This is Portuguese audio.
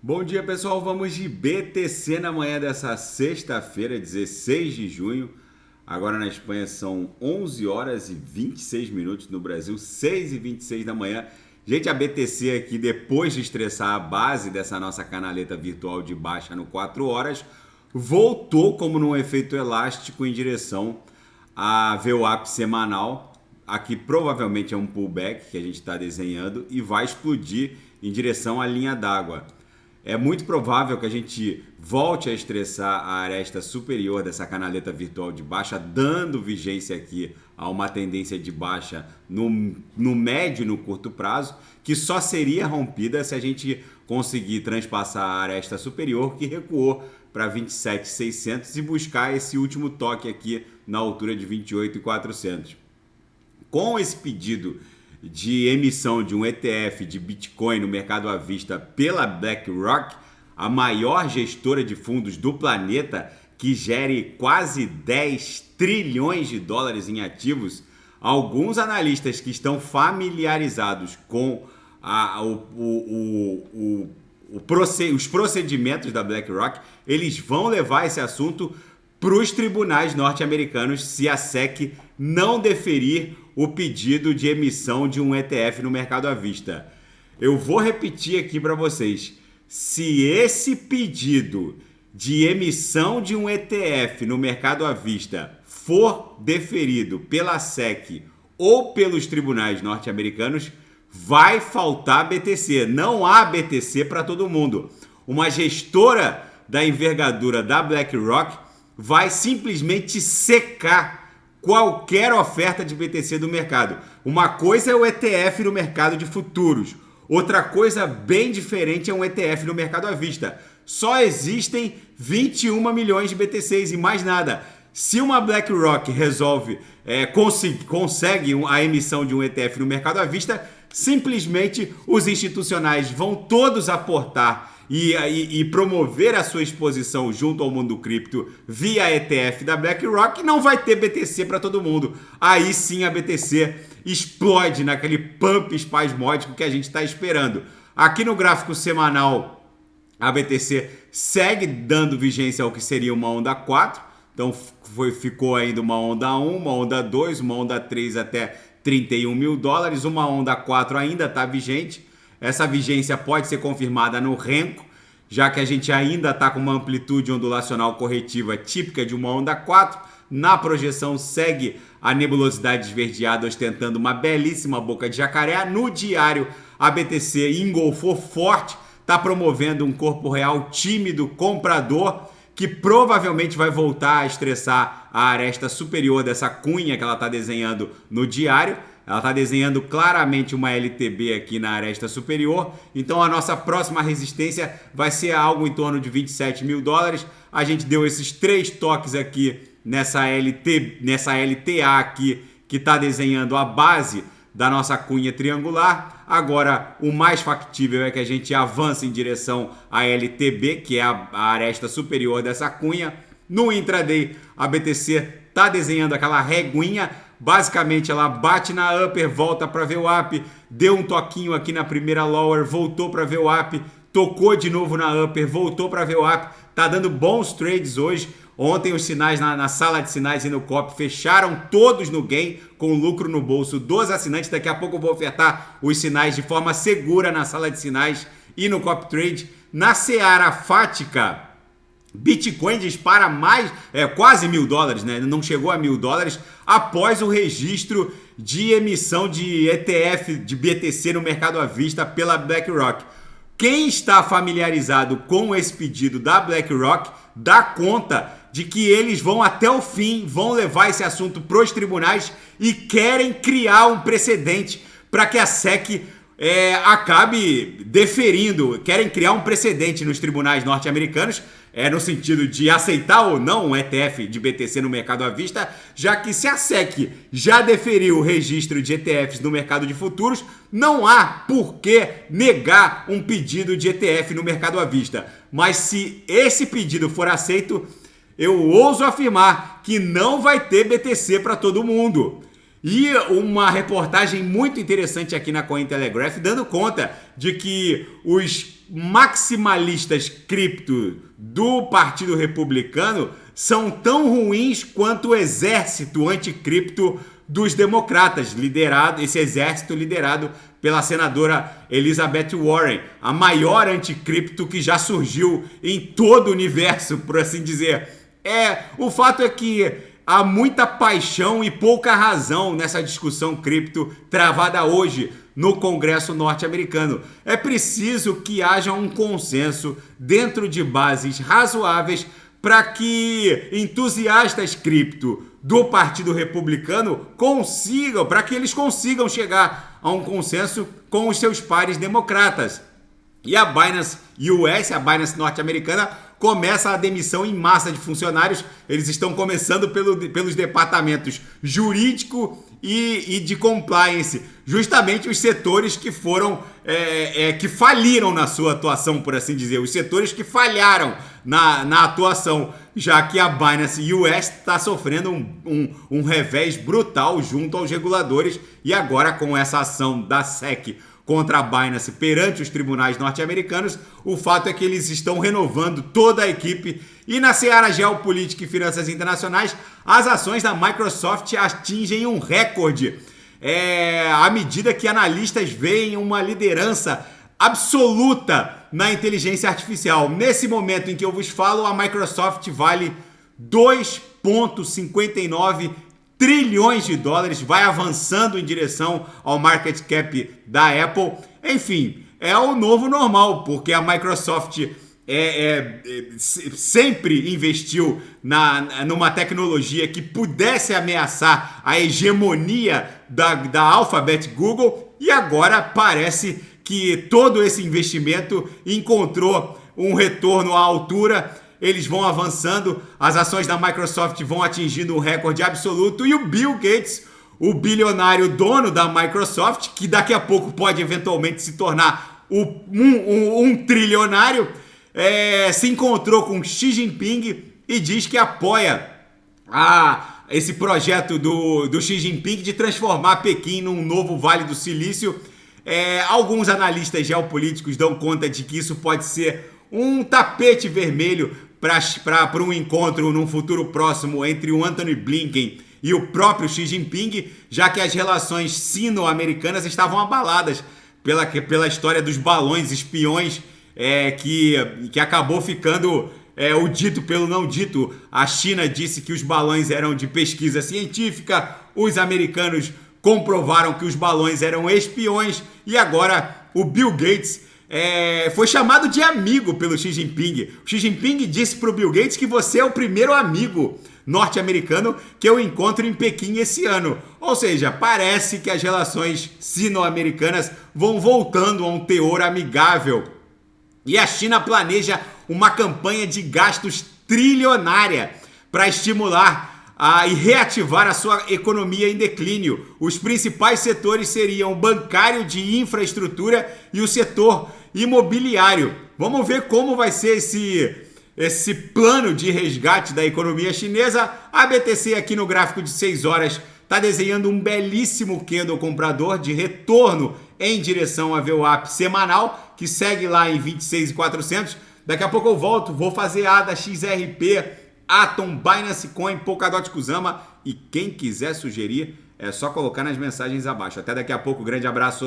Bom dia, pessoal. Vamos de BTC na manhã dessa sexta-feira, 16 de junho. Agora na Espanha são 11 horas e 26 minutos, no Brasil 6 e 26 da manhã. Gente, a BTC aqui, depois de estressar a base dessa nossa canaleta virtual de baixa no 4 horas, voltou como num efeito elástico em direção à VWAP semanal. Aqui provavelmente é um pullback que a gente está desenhando e vai explodir em direção à linha d'água. É muito provável que a gente volte a estressar a aresta superior dessa canaleta virtual de baixa, dando vigência aqui a uma tendência de baixa no médio e no curto prazo, que só seria rompida se a gente conseguir transpassar a aresta superior, que recuou para 27.600 e buscar esse último toque aqui na altura de 28.400. Com esse pedido de emissão de um ETF de Bitcoin no mercado à vista pela BlackRock, a maior gestora de fundos do planeta, que gere quase 10 trilhões de dólares em ativos, alguns analistas que estão familiarizados com os procedimentos da BlackRock, eles vão levar esse assunto para os tribunais norte-americanos se a SEC não deferir o pedido de emissão de um ETF no mercado à vista. Eu vou repetir aqui para vocês. Se esse pedido de emissão de um ETF no mercado à vista for deferido pela SEC ou pelos tribunais norte-americanos, vai faltar BTC. Não há BTC para todo mundo. Uma gestora da envergadura da BlackRock vai simplesmente secar qualquer oferta de BTC do mercado. Uma coisa é o ETF no mercado de futuros. Outra coisa bem diferente é um ETF no mercado à vista. Só existem 21 milhões de BTCs e mais nada. Se uma BlackRock consegue a emissão de um ETF no mercado à vista, simplesmente os institucionais vão todos aportar e promover a sua exposição junto ao mundo cripto via ETF da BlackRock, não vai ter BTC para todo mundo. Aí sim a BTC explode naquele pump espasmódico que a gente está esperando. Aqui no gráfico semanal, a BTC segue dando vigência ao que seria uma onda 4. Então ficou ainda uma onda 1, uma onda 2, uma onda 3 até 31 mil dólares. Uma onda 4 ainda está vigente. Essa vigência pode ser confirmada no Renko, já que a gente ainda está com uma amplitude ondulacional corretiva típica de uma onda 4. Na projeção segue a nebulosidade esverdeada ostentando uma belíssima boca de jacaré. No diário, a BTC engolfou forte, está promovendo um corpo real tímido, comprador, que provavelmente vai voltar a estressar a aresta superior dessa cunha que ela está desenhando no diário. Ela está desenhando claramente uma LTB aqui na aresta superior. Então a nossa próxima resistência vai ser algo em torno de 27 mil dólares. A gente deu esses 3 toques aqui nessa LTA aqui, que está desenhando a base da nossa cunha triangular. Agora o mais factível é que a gente avance em direção à LTB, que é a aresta superior dessa cunha. No intraday, a BTC está desenhando aquela reguinha. Basicamente ela bate na upper, volta para VWAP, deu um toquinho aqui na primeira lower, voltou para VWAP, tocou de novo na upper, voltou para VWAP, tá dando bons trades hoje. Ontem os sinais na sala de sinais e no COP fecharam todos no gain, com lucro no bolso dos assinantes. Daqui a pouco eu vou ofertar os sinais de forma segura na sala de sinais e no COP Trade. Na seara fática, Bitcoin dispara quase 1.000 dólares, né? Não chegou a 1.000 dólares após o registro de emissão de ETF de BTC no mercado à vista pela BlackRock. Quem está familiarizado com esse pedido da BlackRock dá conta de que eles vão até o fim, vão levar esse assunto para os tribunais e querem criar um precedente para que a SEC acabe deferindo, querem criar um precedente nos tribunais norte-americanos, no sentido de aceitar ou não um ETF de BTC no mercado à vista, já que se a SEC já deferiu o registro de ETFs no mercado de futuros, não há por que negar um pedido de ETF no mercado à vista. Mas se esse pedido for aceito, eu ouso afirmar que não vai ter BTC para todo mundo. E uma reportagem muito interessante aqui na Cointelegraph, dando conta de que os maximalistas cripto do Partido Republicano são tão ruins quanto o exército anticripto dos democratas, esse exército liderado pela senadora Elizabeth Warren, a maior anticripto que já surgiu em todo o universo, por assim dizer. O fato é que há muita paixão e pouca razão nessa discussão cripto travada hoje no Congresso norte-americano. É preciso que haja um consenso dentro de bases razoáveis para que entusiastas cripto do Partido Republicano para que eles consigam chegar a um consenso com os seus pares democratas. E a Binance US, a Binance norte-americana, começa a demissão em massa de funcionários. Eles estão começando pelos departamentos jurídico e de compliance, justamente os setores que foram que faliram na sua atuação, por assim dizer, os setores que falharam na atuação, já que a Binance US está sofrendo um revés brutal junto aos reguladores, e agora com essa ação da SEC contra a Binance perante os tribunais norte-americanos, o fato é que eles estão renovando toda a equipe. E na seara geopolítica e finanças internacionais, as ações da Microsoft atingem um recorde, à medida que analistas veem uma liderança absoluta na inteligência artificial. Nesse momento em que eu vos falo, a Microsoft vale 2,59 trilhões de dólares, vai avançando em direção ao market cap da Apple. Enfim, é o novo normal, porque a Microsoft sempre investiu numa tecnologia que pudesse ameaçar a hegemonia da Alphabet Google, e agora parece que todo esse investimento encontrou um retorno à altura. Eles vão avançando, as ações da Microsoft vão atingindo um recorde absoluto, e o Bill Gates, o bilionário dono da Microsoft, que daqui a pouco pode eventualmente se tornar um trilionário, se encontrou com Xi Jinping e diz que apoia esse projeto do Xi Jinping de transformar Pequim num novo Vale do Silício. Alguns analistas geopolíticos dão conta de que isso pode ser um tapete vermelho para um encontro num futuro próximo entre o Antony Blinken e o próprio Xi Jinping, já que as relações sino-americanas estavam abaladas pela história dos balões espiões, que acabou ficando o dito pelo não dito. A China disse que os balões eram de pesquisa científica, os americanos comprovaram que os balões eram espiões, e agora o Bill Gates foi chamado de amigo pelo Xi Jinping. O Xi Jinping disse para o Bill Gates que você é o primeiro amigo norte-americano que eu encontro em Pequim esse ano. Ou seja, parece que as relações sino-americanas vão voltando a um teor amigável. E a China planeja uma campanha de gastos trilionária para estimular e reativar a sua economia em declínio. Os principais setores seriam o bancário, de infraestrutura e o setor imobiliário. Vamos ver como vai ser esse plano de resgate da economia chinesa. A BTC aqui no gráfico de 6 horas está desenhando um belíssimo candle comprador de retorno em direção a VWAP semanal, que segue lá em 26.400. Daqui a pouco eu volto, vou fazer a da XRP, Atom, Binance Coin, Polkadot, Kusama, e quem quiser sugerir é só colocar nas mensagens abaixo. Até daqui a pouco, grande abraço.